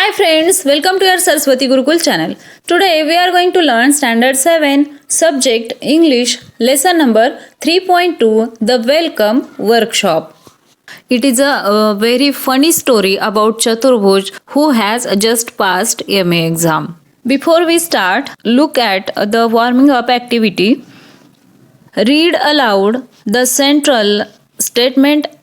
Hi friends, welcome to your Saraswati Gurukul channel. Today we are going to learn Standard 7 Subject English Lesson number 3.2 The Welcome Workshop. It is a very funny story about Chaturbhuj who has just passed MA exam. Before we start, look at the warming up activity. Read aloud the central statement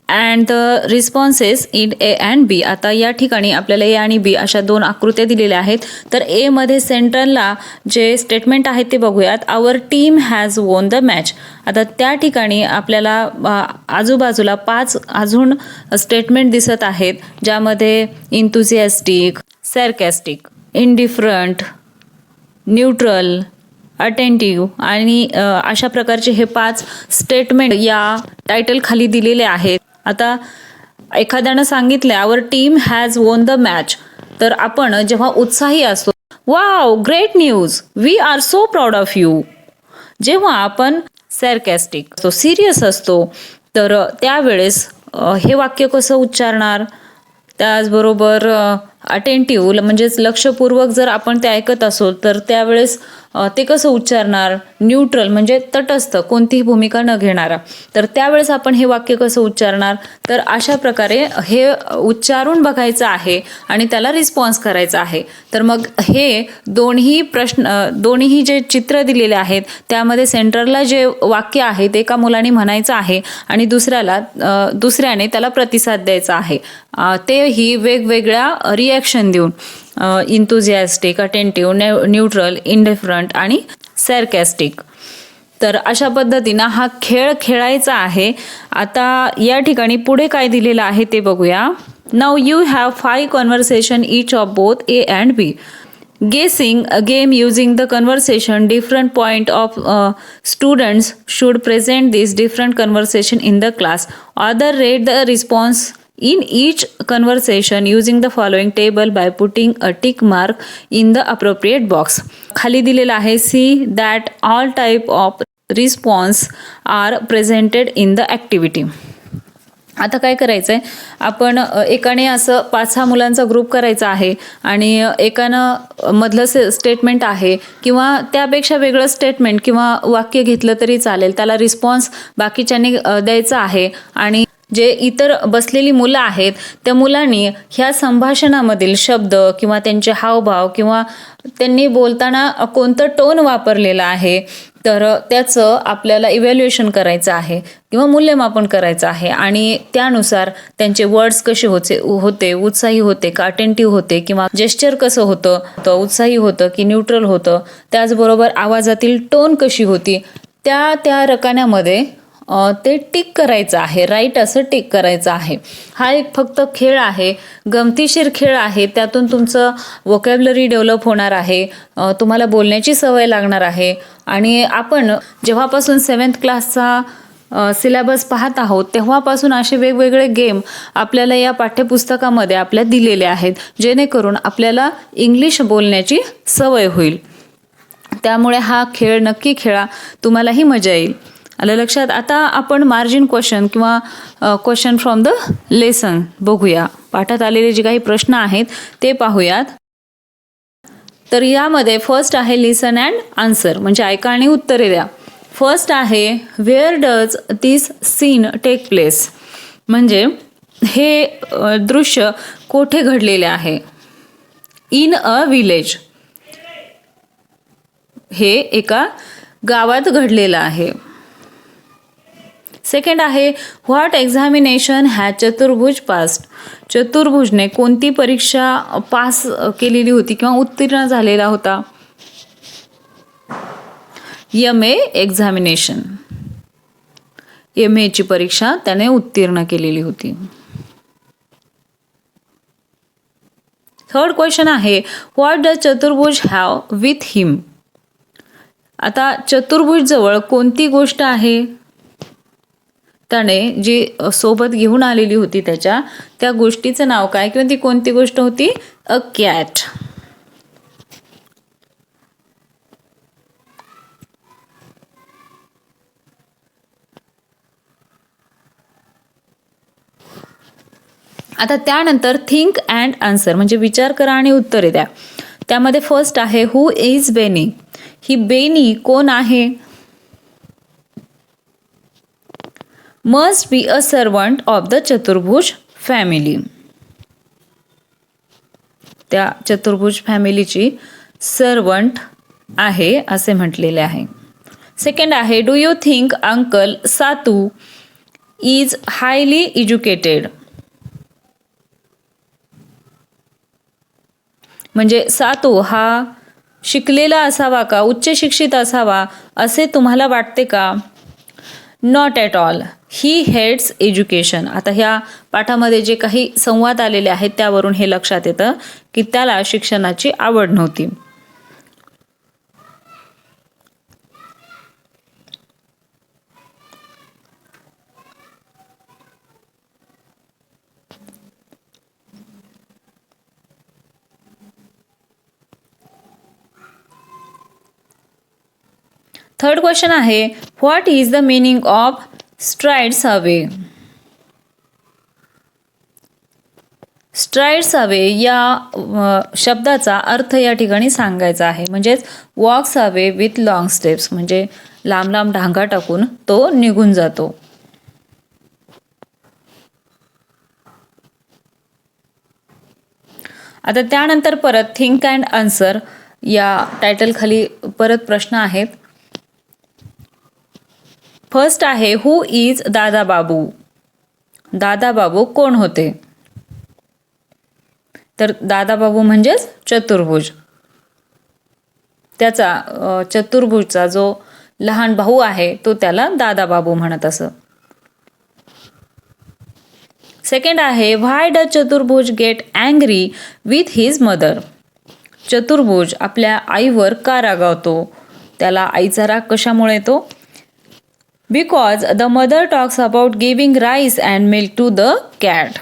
and the responses in A and B. आता या ठिकाणी आपल्याला ए आणि बी अशा दोन आकृत्या दिलेल्या आहेत. तर एमध्ये सेंट्रलला जे स्टेटमेंट आहे ते बघूयात. Our team has won the match. आता त्या ठिकाणी आपल्याला आजूबाजूला 5 अजून स्टेटमेंट दिसत आहेत, ज्यामध्ये इंथुसियास्टिक, सॅरकॅस्टिक, इंडिफरंट, न्यूट्रल, अटेंटिव्ह आणि अशा प्रकारचे हे 5 स्टेटमेंट या टायटल खाली दिलेले आहेत. आता एखाद्यानं सांगितलं our team has won the match, तर आपण जेव्हा उत्साही असतो, wow great news, we are so proud of you. जेव्हा आपण सॅरकॅस्टिक असतो, सिरियस असतो, तर त्यावेळेस हे वाक्य कसं उच्चारणार. त्याचबरोबर अटेंटिव्ह म्हणजेच लक्षपूर्वक जर आपण ते ऐकत असो तर त्यावेळेस ते कसं उच्चारणार. न्यूट्रल म्हणजे तटस्थ, कोणतीही भूमिका न घेणारा, तर त्यावेळेस आपण हे वाक्य कसं उच्चारणार. तर अशा प्रकारे हे उच्चारून बघायचं आहे आणि त्याला रिस्पॉन्स करायचा आहे. तर मग हे दोन्ही जे चित्र दिलेले आहेत त्यामध्ये सेंटरला जे वाक्य आहे ते एका मुलाने म्हणायचं आहे आणि दुसऱ्याने त्याला प्रतिसाद द्यायचा आहे. तेही वेगवेगळ्या रिॲक्शन देऊन, इंथुसियास्टिक, अटेंटिव्ह, न्यूट्रल, इंडिफरंट आणि सॅरकॅस्टिक. तर अशा पद्धतीनं हा खेळ खेळायचा आहे. आता या ठिकाणी पुढे काय दिलेलं आहे ते बघूया. Now you have 5 conversation each of both A and B. Guessing a game using the conversation. Different point of students should present this different conversation in the class. Other rate the response in each conversation using the following table by putting a tick mark in the appropriate box. खाली दिलेला आहे see that all type of response are presented in the activity. आता काय करायचं आहे, आपण एकाने असं 5-6 मुलांचा ग्रुप करायचा आहे आणि एकानं मधलं स्टेटमेंट आहे किंवा त्यापेक्षा वेगळं स्टेटमेंट किंवा वाक्य घेतलं तरी चालेल, त्याला रिस्पॉन्स बाकीच्यांनी द्यायचा आहे. आणि जे इतर बसलेली मुलं आहेत त्या मुलांनी ह्या संभाषणामधील शब्द किंवा त्यांचे हावभाव किंवा त्यांनी बोलताना कोणतं टोन वापरलेलं आहे, तर त्याचं आपल्याला इव्हॅल्युएशन करायचं आहे किंवा मूल्यमापन करायचं आहे. आणि त्यानुसार त्यांचे वर्ड्स कसे होते, उत्साही होते का अटेंटिव्ह होते, किंवा जेस्चर कसं होतं, उत्साही होतं की न्यूट्रल होतं, त्याचबरोबर आवाजातील टोन कशी होती, त्या रकान्यामध्ये ते टिक करायचं आहे. राईट असं टिक करायचं आहे. हा एक फक्त खेळ आहे, गमतीशीर खेळ आहे. त्यातून तुमचं व्होकॅब्युलरी डेव्हलप होणार आहे, तुम्हाला बोलण्याची सवय लागणार आहे. आणि आपण जेव्हापासून 7th क्लासचा सिलेबस पाहत आहोत तेव्हापासून असे वेगवेगळे गेम आपल्याला या पाठ्यपुस्तकामध्ये आपल्या दिलेले आहेत, जेणेकरून आपल्याला इंग्लिश बोलण्याची सवय होईल. त्यामुळे हा खेळ नक्की खेळा, तुम्हालाही मजा येईल. आलं लक्षात. आता आपण मार्जिन क्वेश्चन किंवा क्वेश्चन फ्रॉम द लेसन बघूया. पाठात आलेले जे काही प्रश्न आहेत ते पाहूयात. तर यामध्ये फर्स्ट आहे लिसन अँड आन्सर, म्हणजे ऐका आणि उत्तरे द्या. फर्स्ट आहे where does this scene take place, म्हणजे हे दृश्य कोठे घडलेले आहे. इन अ विलेज, हे एका गावात घडलेलं आहे. सेकंड आहे व्हॉट एक्झामिनेशन हॅज चतुर्भुज पास्ट. चतुर्भुजने कोणती परीक्षा पास केलेली होती किंवा उत्तीर्ण झालेला होता. MA एक्झामिनेशन, MA ची परीक्षा त्याने उत्तीर्ण केलेली होती. थर्ड क्वेश्चन आहे व्हॉट डज चतुर्भुज हॅव विथ हिम. आता चतुर्भुज जवळ कोणती गोष्ट आहे, त्याने जी सोबत घेऊन आलेली होती त्या गोष्टीचं नाव काय किंवा ती कोणती गोष्ट होती. A cat. आता त्यानंतर थिंक अँड आन्सर म्हणजे विचार करा आणि उत्तरे द्या. त्यामध्ये फर्स्ट आहे हू इज बेनी. ही बेनी कोण आहे? Must be a servant of the चतुर्भुज फॅमिली. त्या चतुर्भुज फॅमिलीची सर्वंट आहे असे म्हटलेले आहे. सेकंड आहे do you think uncle Satu is highly educated. म्हणजे सातू हा शिकलेला असावा का, उच्च शिक्षित असावा असे तुम्हाला वाटते का? Not at all, he hates education. आता ह्या पाठामध्ये जे काही संवाद आलेले आहेत त्यावरून हे लक्षात येतं की त्याला शिक्षणाची आवड नव्हती. थर्ड क्वेश्चन आहे what is the meaning of strides away. Strides away या शब्दाचा अर्थ या ठिकाणी सांगायचा आहे. म्हणजेच walks away with long steps म्हणजे लांब लांब ढांगा टाकून तो निघून जातो. आता त्यानंतर परत थिंक अँड आन्सर या टायटल खाली परत प्रश्न आहेत. फर्स्ट आहे हू इज दादा बाबू. दादा बाबू कोण होते? तर दादा बाबू म्हणजेच चतुर्भुज. त्याचा चतुर्भुजचा जो लहान भाऊ आहे तो त्याला दादा बाबू म्हणत असं. सेकंड आहे व्हाय डज चतुर्भुज get angry with his mother. चतुर्भुज आपल्या आईवर का रागावतो? त्याला आईचा राग कशामुळे येतो? Because the mother talks about giving rice and milk to the cat.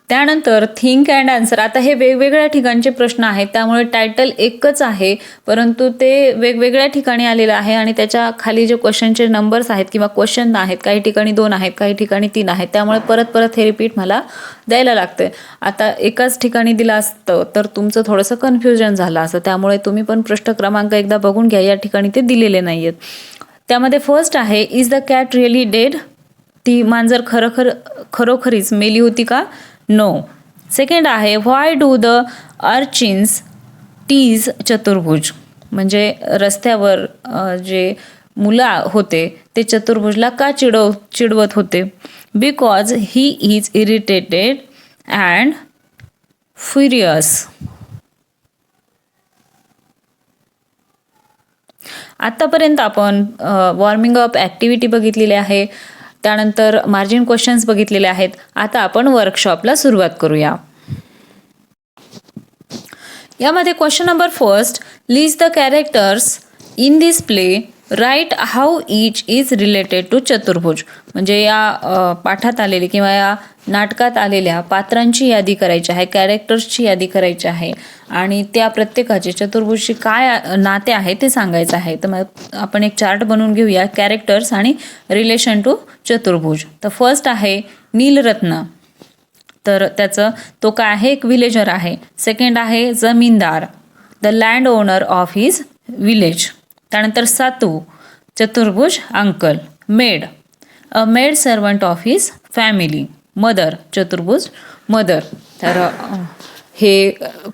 त्यानंतर थिंक अँड आन्सर. आता हे वेगवेगळ्या ठिकाणचे प्रश्न आहेत त्यामुळे टायटल एकच आहे परंतु ते वेगवेगळ्या ठिकाणी आलेलं आहे आणि त्याच्या खाली जे क्वेश्चनचे नंबर्स आहेत किंवा क्वेश्चन आहेत काही ठिकाणी 2 आहेत काही ठिकाणी 3 आहेत त्यामुळे परत परत हे रिपीट मला द्यायला लागतं. आता एकाच ठिकाणी दिलं असतं तर तुमचं थोडंसं कन्फ्युजन झालं असं. त्यामुळे तुम्ही पण पृष्ठ क्रमांक एकदा बघून घ्या. या ठिकाणी ते दिलेले नाही आहेत. त्यामध्ये फर्स्ट आहे is the cat really dead. ती मांजर खरोखरीच मेली होती का? नो. सेकंड आहे व्हाय डू द अर्चिन्स टीज चतुर्भुज. म्हणजे रस्त्यावर जे मुलं होते ते चतुर्भुजला का चिडवत होते? Because he is irritated and furious. आत्तापर्यंत आपण वॉर्मिंग अप ॲक्टिव्हिटी बघितलेली आहे. त्यानंतर मार्जिन क्वेश्चन्स बघितलेले आहेत. आता आपण वर्कशॉपला सुरुवात करूया. यामध्ये question number first list the characters in this play write how each is related to Chaturbhuj. म्हणजे या पाठात आलेली किंवा या नाटकात आलेल्या पात्रांची यादी करायची आहे, कॅरेक्टर्सची यादी करायची आहे आणि त्या प्रत्येकाचे चतुर्भुजशी काय नाते आहे ते सांगायचं आहे. तर मग आपण एक चार्ट बनवून घेऊया कॅरेक्टर्स आणि रिलेशन टू चतुर्भुज. तर फर्स्ट आहे नीलरत्न. तर त्याचं तो काय आहे? एक विलेजर आहे. सेकंड आहे zamindar, the land owner of his village. त्यानंतर Satu Chaturbhuj uncle. Maid a maid servant of his family. Mother Chaturbhuj mother. तर हे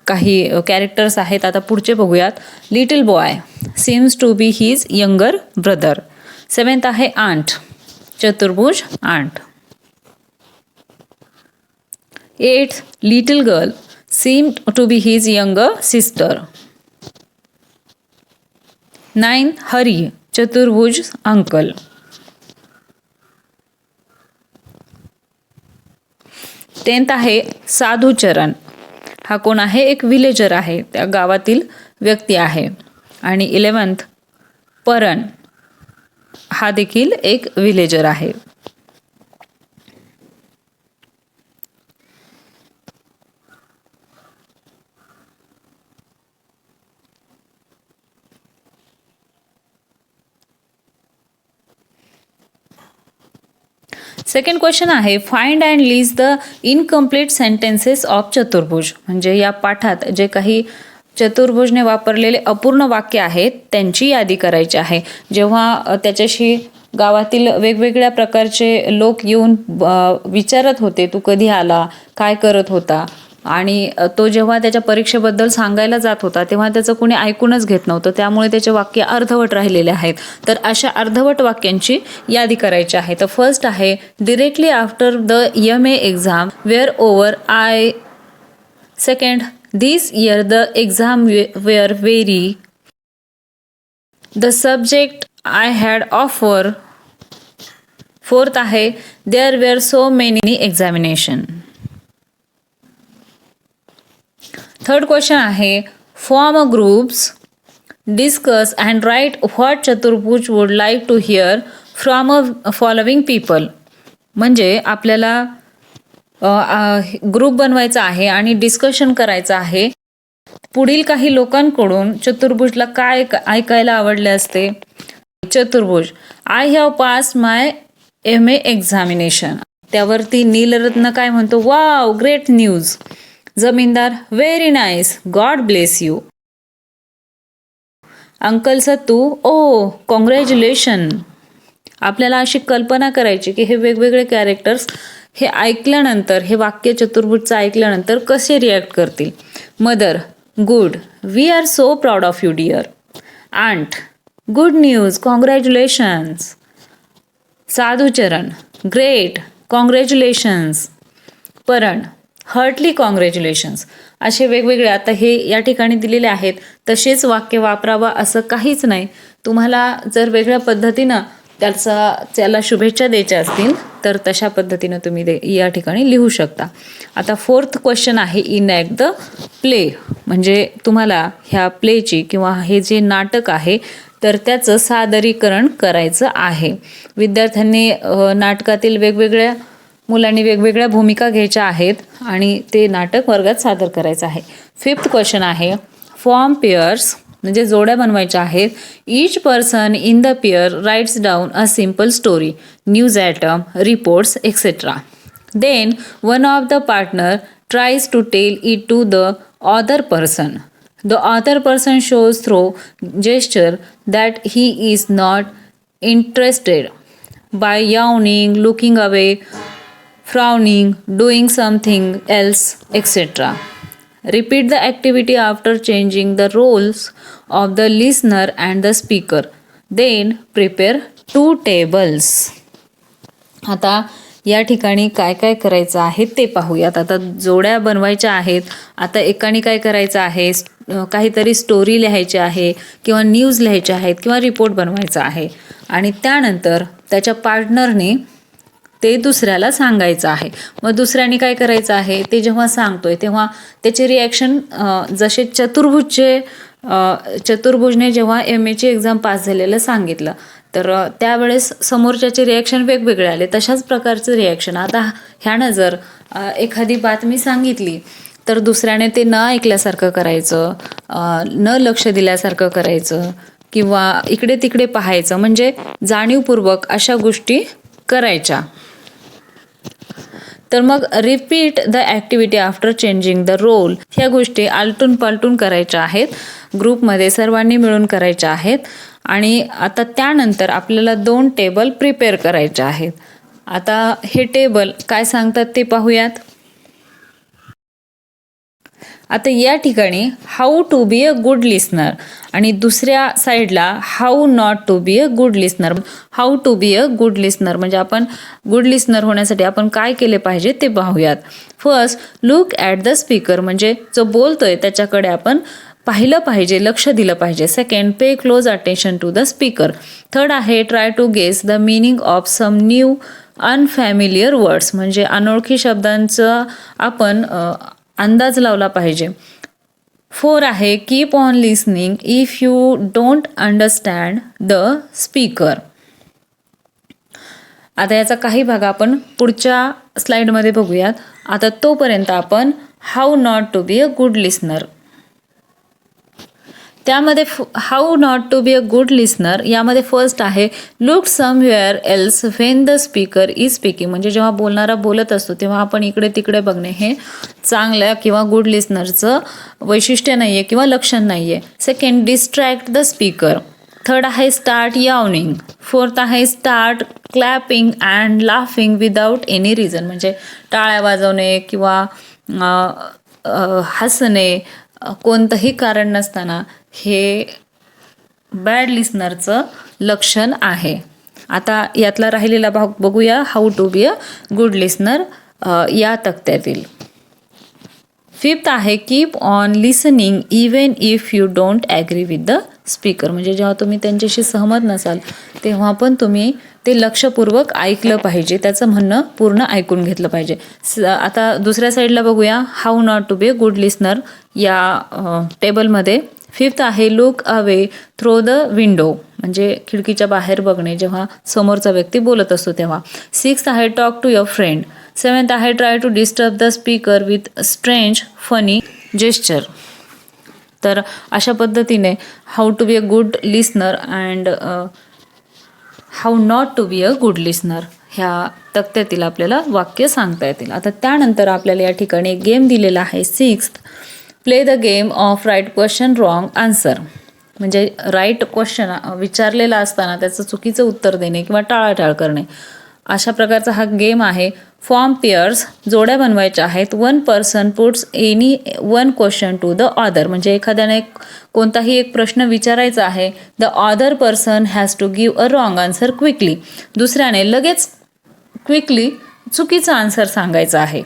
काही कॅरेक्टर्स आहेत. आता पुढचे बघूयात. Little boy seems to be his younger brother. Seventh आहे aunt Chaturbhuj aunt. 8th little girl seemed to be his younger sister. 9th Hari Chaturbhuj uncle. 10th आहे साधुचरण. हा कोण आहे? एक विलेजर आहे, त्या गावातील व्यक्ती आहे. आणि 11th परण, हा देखील एक विलेजर आहे. सेकंड क्वेश्चन आहे find and list the incomplete sentences of चतुर्भुज. म्हणजे या पाठात जे काही चतुर्भुजने वापरलेले अपूर्ण वाक्य आहेत त्यांची यादी करायची आहे. जेव्हा त्याच्याशी गावातील वेगवेगळ्या प्रकारचे लोक येऊन विचारत होते तू कधी आला, काय करत होता, आणि तो जेव्हा त्याच्या परीक्षेबद्दल सांगायला जात होता तेव्हा त्याचं कोणी ऐकूनच घेत नव्हतं, त्यामुळे त्याचे वाक्य अर्धवट राहिलेले आहेत. तर अशा अर्धवट वाक्यांची यादी करायची आहे. तर फर्स्ट आहे directly after the MA exam were over I. Second, this year the exam were very. The subject I had offer. Fourth आहे there were so many examination. Third question आहे form a groups, discuss and write what Chaturbhuj would like to hear from a following people. म्हणजे आपल्याला group बनवायचा आहे आणि discussion करायचं आहे पुढील काही लोकांकडून चतुर्भुजला काय ऐकायला आवडले असते. Chaturbhuj, I have pass my MA examination. त्यावरती नीलरत्न काय म्हणतो, wow great news. Zamindar, very nice, God bless you. Uncle Sattu, oh congratulation. आपल्याला अशी कल्पना करायची की हे वेगवेगळे कॅरेक्टर्स हे ऐकल्यानंतर, हे वाक्य चतुर्भुजचं ऐकल्यानंतर कसे रिॲक्ट करतील. Mother, good, we are so proud of you dear. Aunt, good news, congratulations. Sadhucharan, great, congratulations. Paran, heartily congratulations. असे वेगवेगळे आता हे या ठिकाणी दिलेले आहेत. तसेच वाक्य वापरावा असं काहीच नाही. तुम्हाला जर वेगळ्या पद्धतीनं त्याला शुभेच्छा द्यायच्या असतील तर तशा पद्धतीनं तुम्ही या ठिकाणी लिहू शकता. आता फोर्थ क्वेश्चन आहे इनॅक्ट द प्ले. म्हणजे तुम्हाला ह्या प्लेची किंवा हे जे नाटक आहे तर त्याचं सादरीकरण करायचं आहे. विद्यार्थ्यांनी नाटकातील मुलांनी वेगवेगळ्या भूमिका घ्यायच्या आहेत आणि ते नाटक वर्गात सादर करायचं आहे. फिफ्थ क्वेश्चन आहे फॉर्म पेअर्स, म्हणजे जोड्या बनवायच्या आहेत. Each person in the pair writes down a simple story, news item, reports etcetera. Then one of the partner tries to tell it to the other person. The other person shows through gesture that he is not interested by yawning, looking away, frowning, doing something else, etc. Repeat the activity after changing the roles of the listener and the speaker. Then prepare 2 tables. आता या ठिकाणी काय काय करायचं आहे ते पाहूयात. आता जोड्या बनवायच्या आहेत. आता एकाने काय करायचं आहे, काहीतरी स्टोरी लिहायची आहे किंवा न्यूज लिहायची आहेत किंवा रिपोर्ट बनवायचा आहे आणि त्यानंतर त्याच्या पार्टनरने ते दुसऱ्याला सांगायचं आहे. मग दुसऱ्याने काय करायचं आहे, ते जेव्हा सांगतोय तेव्हा त्याचे रिॲक्शन जसे चतुर्भुजने जेव्हा MAची एक्झाम पास झालेलं सांगितलं तर त्यावेळेस समोरच्याचे रिॲक्शन वेगवेगळे आले. तशाच प्रकारचं रिॲक्शन आता ह्यानं जर एखादी बातमी सांगितली तर दुसऱ्याने ते न ऐकल्यासारखं करायचं, न लक्ष दिल्यासारखं करायचं किंवा इकडे तिकडे पाहायचं, म्हणजे जाणीवपूर्वक अशा गोष्टी करायच्या. तर मग repeat the activity after changing the role. ह्या गोष्टी आलटून पालटून करायच्या आहेत, ग्रुपमध्ये सर्वांनी मिळून करायच्या आहेत. आणि आता त्यानंतर आपल्याला 2 टेबल प्रिपेअर करायचे आहेत. आता हे टेबल काय सांगतात ते पाहूयात. आता या ठिकाणी how to be a good listener आणि दुसऱ्या साईडला how not to be a good listener. How to be a good listener म्हणजे आपण गुड लिस्नर होण्यासाठी आपण काय केले पाहिजे ते पाहूयात. First, look at the speaker, म्हणजे जो बोलतोय त्याच्याकडे आपण पाहिलं पाहिजे, लक्ष दिलं पाहिजे. Second, pay close attention to the speaker. Third आहे try to guess the meaning of some new unfamiliar words, म्हणजे अनोळखी शब्दांचा आपण अंदाज लावला पाहिजे. 4 आहे keep on listening if you don't understand the speaker. आता याचा काही भाग आपण पुढच्या स्लाइडमध्ये बघूयात. आता तोपर्यंत आपण how not to be a good listener. त्यामध्ये how not to be a good listener यामध्ये फर्स्ट आहे look somewhere else when the speaker is speaking, म्हणजे जेव्हा बोलणारा बोलत असतो तेव्हा आपण इकडे तिकडे बघणे हे चांगल्या किंवा गुड लिसनरचं वैशिष्ट्य नाही आहे किंवा लक्षण नाही आहे. Second, distract the speaker. Third आहे स्टार्ट यावनिंग. फोर्थ आहे start clapping and laughing without any reason, म्हणजे टाळ्या वाजवणे किंवा हसणे कोणतंही कारण नसताना हे बॅड लिसनरचं लक्षण आहे. आता यातला राहिलेला भाग बघूया, how to be a good listener या तक्त्यातील. फिफ्थ आहे keep on listening even if you don't agree with the speaker, म्हणजे जेव्हा तुम्ही त्यांच्याशी सहमत नसाल तेव्हा पण तुम्ही ते लक्षपूर्वक ऐकलं पाहिजे, त्याचं म्हणणं पूर्ण ऐकून घेतलं पाहिजे. आता दुसऱ्या साईडला बघूया how not to be a good listener या टेबलमध्ये. फिफ्थ आहे look away through the window, म्हणजे खिडकीच्या बाहेर बघणे जेव्हा समोरचा व्यक्ती बोलत असतो तेव्हा. सिक्स्थ आहे talk to your friend. Seventh आहे try to disturb the speaker with strange funny gesture. तर अशा पद्धतीने how to be a good listener and how not to be a good listener ह्या तक्त्यातील आपल्याला वाक्य सांगता येतील. आता त्यानंतर आपल्याला या ठिकाणी एक गेम दिलेला आहे. Sixth, play the game of right question wrong answer, म्हणजे राईट क्वेश्चन विचारलेला असताना त्याचं चुकीचं उत्तर देणे किंवा टाळाटाळ करणे, अशा प्रकारचा हा गेम आहे. फॉर्म पेअर्स, जोड्या बनवायच्या आहेत. One person puts any one question to the other, म्हणजे एखाद्याने कोणताही एक प्रश्न विचारायचा आहे. The other person has to give a wrong answer quickly, दुसऱ्याने लगेच क्विकली चुकीचा आन्सर सांगायचा आहे.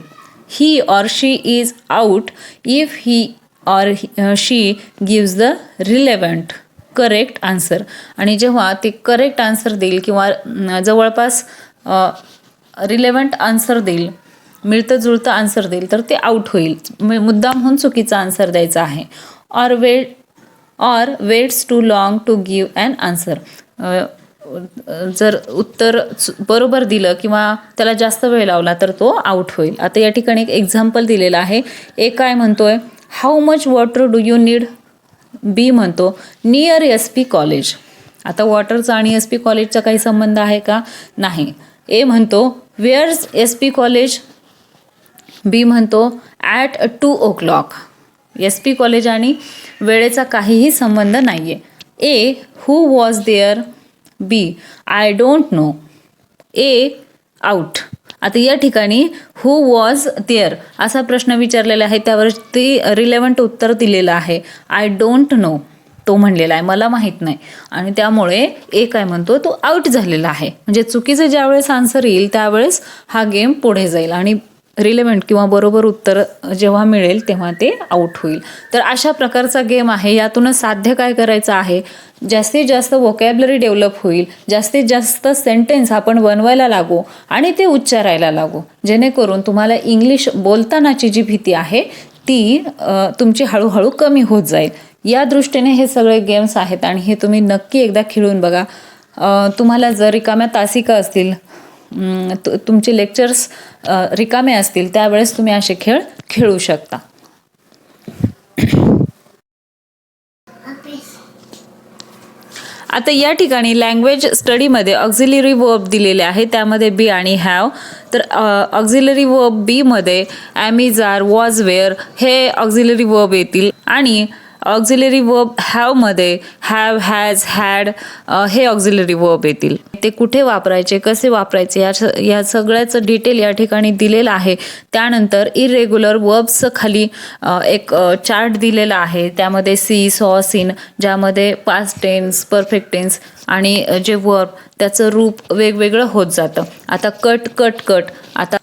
He or she is out if he or she gives the relevant correct answer, आणि जेव्हा ते करेक्ट आन्सर देईल किंवा जवळपास रिलेव्हंट आन्सर देईल, मिळतं जुळतं आन्सर देईल तर ते आउट होईल, मुद्दामहून चुकीचा आन्सर द्यायचा आहे. Or waits too long to give an answer, जर उत्तर बरोबर दिलं किंवा त्याला जास्त वेळ लावला तर तो आउट होईल. आता या ठिकाणी एक एक्झाम्पल दिलेलं आहे. ए काय म्हणतोय, how much water do you need. B म्हणतो नियर SP कॉलेज. आता वॉटरचा आणि SP कॉलेजचा काही संबंध आहे का? नाही. ए म्हणतो वेअर्स SP कॉलेज. बी म्हणतो ॲट 2 o'clock. SP कॉलेज आणि वेळेचा काहीही संबंध नाही आहे. A who was there. B I don't know. A out. आता या ठिकाणी हू वॉज देअर असा प्रश्न विचारलेला आहे, त्यावर ते रिलेव्हंट उत्तर दिलेलं आहे. आय डोंट नो, तो म्हणलेला आहे मला माहीत नाही, आणि त्यामुळे ए काय म्हणतो तो आउट झालेला आहे. म्हणजे चुकीचं ज्यावेळेस आन्सर येईल त्यावेळेस हा गेम पुढे जाईल आणि रिलेव्हंट किंवा बरोबर उत्तर जेव्हा मिळेल तेव्हा ते आउट होईल. तर अशा प्रकारचा गेम आहे. यातूनच साध्य काय करायचं आहे, जास्तीत जास्त व्होकॅब्लरी डेव्हलप होईल, जास्तीत जास्त सेंटेन्स आपण बनवायला लागू आणि ते उच्चारायला लागू, जेणेकरून तुम्हाला इंग्लिश बोलतानाची जी भीती आहे ती तुमची हळूहळू कमी होत जाईल. या दृष्टीने हे सगळे गेम्स आहेत आणि हे तुम्ही नक्की एकदा खेळून बघा. तुम्हाला जर रिकाम्या तासिका असतील, तुमचे लेक्चर्स रिकामे असतील त्यावेळेस तुम्ही असे खेळ खेळू शकता. आता या ठिकाणी लँग्वेज स्टडीमध्ये ऑक्झिलरी वर्ब दिलेले आहे, त्यामध्ये बी आणि हॅव. तर ऑक्झिलरी वर्ब बी मध्ये ॲम, आर, वॉज, वेअर हे ऑक्झिलरी वर्ब येतील आणि ऑक्झिलरी वर्ब हॅवमध्ये हॅव, हॅज, हॅड हे ऑक्झिलरी वर्ब येतील. ते कुठे वापरायचे, कसे वापरायचे या सगळ्याचं डिटेल या ठिकाणी दिलेलं आहे. त्यानंतर इरेग्युलर वर्ब्सचं खाली एक चार्ट दिलेला आहे, त्यामध्ये सी, सॉ, सीन, ज्यामध्ये पास्ट टेन्स, परफेक्ट टेन्स आणि जे वर्ब त्याचं रूप वेगवेगळं होत जातं. आता कट आता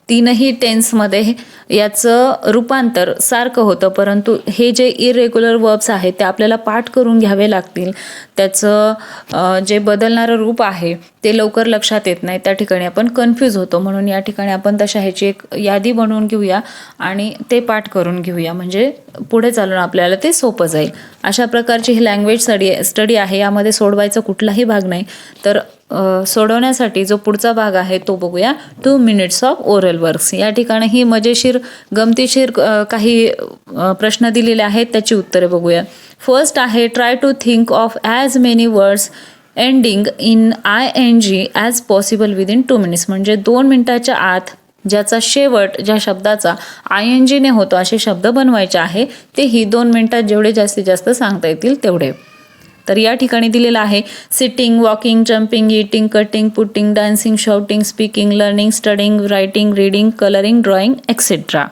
तीनही टेन्समध्ये याचं रूपांतर सारखं होतं, परंतु हे जे इरेग्युलर वर्ब्स आहेत ते आपल्याला पाठ करून घ्यावे लागतील. त्याचं जे बदलणारं रूप आहे ते लवकर लक्षात येत नाही, त्या ठिकाणी आपण कन्फ्यूज होतो. म्हणून या ठिकाणी आपण तशा ह्याची एक यादी बनवून घेऊया आणि ते पाठ करून घेऊया, म्हणजे पुढे चालून आपल्याला ते सोपं जाईल. अशा प्रकारची ही लँग्वेज स्टडी आहे. यामध्ये सोडवायचा कुठलाही भाग नाही. तर सोडवण्यासाठी जो पुढचा भाग आहे तो बघूया. 2 मिनिट्स ऑफ ओरल वर्क्स. या ठिकाणी ही मजेशीर गमतीशीर काही प्रश्न दिलेले आहेत, त्याची उत्तरे बघूया. फर्स्ट आहे try to think of as many words ending in ING as possible within 2 minutes. म्हणजे 2 मिनिटाच्या आत ज्याचा शेवट ज्या शब्दाचा ING ने होतो असे शब्द बनवायचे आहे. तेही 2 मिनिटात जेवढे जास्तीत जास्त सांगता येतील तेवढे. तर या ठिकाणी दिलेलं आहे sitting, walking, jumping, eating, cutting, putting, dancing, shouting, speaking, learning, studying, writing, reading, colouring, drawing etcetera.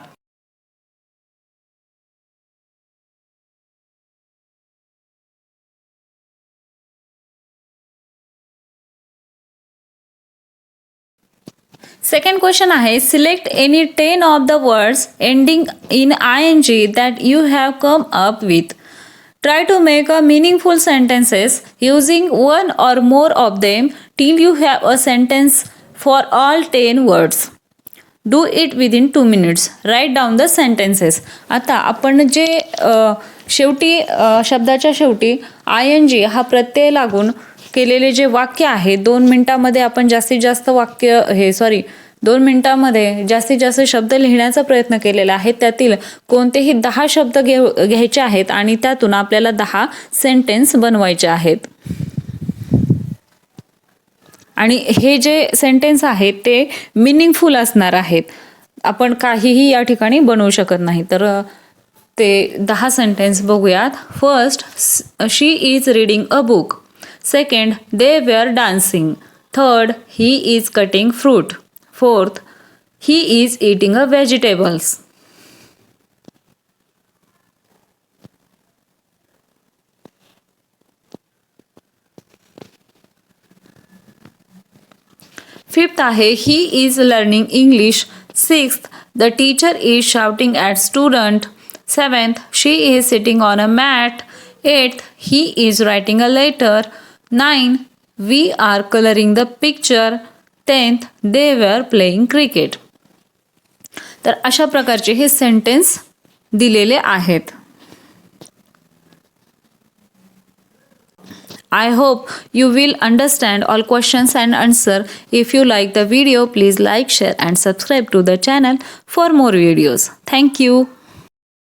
Second question आहे select any 10 of the words ending in ING that you have come up with. Try to make a meaningful sentences using one or more of them till you have a sentence for all 10 words. Do it within 2 minutes. Write down the sentences. आता आपण जे शेवटी शब्दाच्या शेवटी ING हा प्रत्यय लागून केलेले जे वाक्य आहे 2 मिनिटामध्ये आपण जास्तीत जास्त 2 मिनिटामध्ये जास्तीत जास्त शब्द लिहिण्याचा प्रयत्न केलेला आहे. त्यातील कोणतेही 10 शब्द घ्यायचे आहेत आणि त्यातून आपल्याला 10 सेंटेन्स बनवायचे आहेत. आणि हे जे सेंटेन्स आहेत ते मिनिंगफुल असणार आहेत. आपण काहीही या ठिकाणी बनवू शकत नाही. तर ते 10 सेंटेन्स बघूयात. First, she is reading a book. Second, they were dancing. Third, he is cutting fruit. Fourth, he is eating a vegetables. Fifth आहे he is learning English. Sixth, the teacher is shouting at student. Seventh, she is sitting on a mat. Eighth, he is writing a letter. 9, we are coloring the picture. 10th, they were playing cricket. तर अशा प्रकारचे हे sentence दिलेले आहेत. I hope you will understand all questions and answer. If you like the video, please like, share and subscribe to the channel for more videos. Thank you.